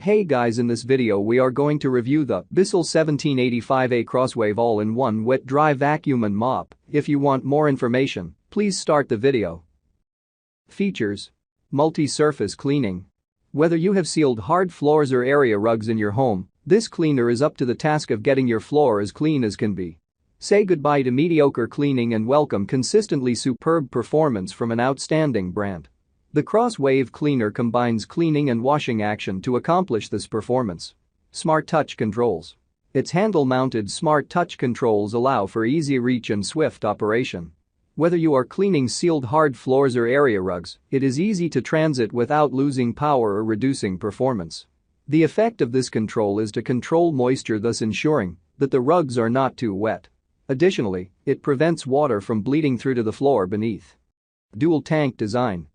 Hey guys, in this video we are going to review the BISSELL 1785A Crosswave All-in-One Wet Dry Vacuum and Mop. If you want more information, please start the video. Features: multi-surface cleaning. Whether you have sealed hard floors or area rugs in your home, this cleaner is up to the task of getting your floor as clean as can be. Say goodbye to mediocre cleaning and welcome consistently superb performance from an outstanding brand. The Crosswave cleaner combines cleaning and washing action to accomplish this performance. Smart touch controls. Its handle-mounted smart touch controls allow for easy reach and swift operation. Whether you are cleaning sealed hard floors or area rugs, it is easy to transit without losing power or reducing performance. The effect of this control is to control moisture, thus ensuring that the rugs are not too wet. Additionally, it prevents water from bleeding through to the floor beneath. Dual tank design.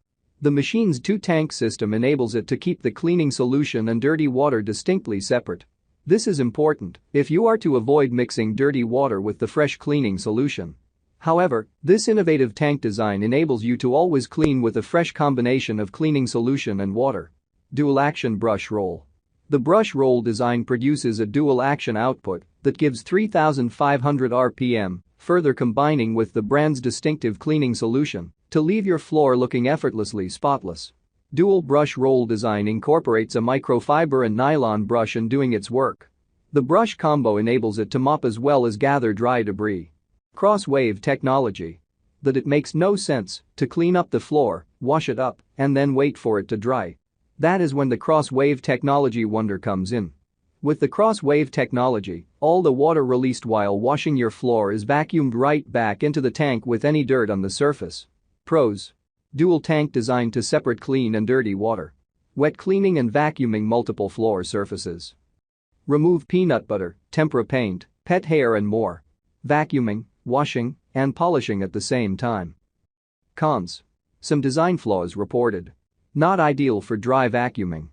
The machine's two-tank system enables it to keep the cleaning solution and dirty water distinctly separate. This is important if you are to avoid mixing dirty water with the fresh cleaning solution. However, this innovative tank design enables you to always clean with a fresh combination of cleaning solution and water. Dual-action brush roll. The brush roll design produces a dual-action output that gives 3,500 RPM, further combining with the brand's distinctive cleaning solution to leave your floor looking effortlessly spotless. Dual brush roll design incorporates a microfiber and nylon brush in doing its work. The brush combo enables it to mop as well as gather dry debris. Crosswave technology. That it makes no sense to clean up the floor, wash it up, and then wait for it to dry. That is when the Crosswave technology wonder comes in. With the Crosswave technology, all the water released while washing your floor is vacuumed right back into the tank with any dirt on the surface. Pros: dual tank designed to separate clean and dirty water. Wet cleaning and vacuuming multiple floor surfaces. Remove peanut butter, tempera paint, pet hair and more. Vacuuming, washing, and polishing at the same time. Cons: some design flaws reported. Not ideal for dry vacuuming.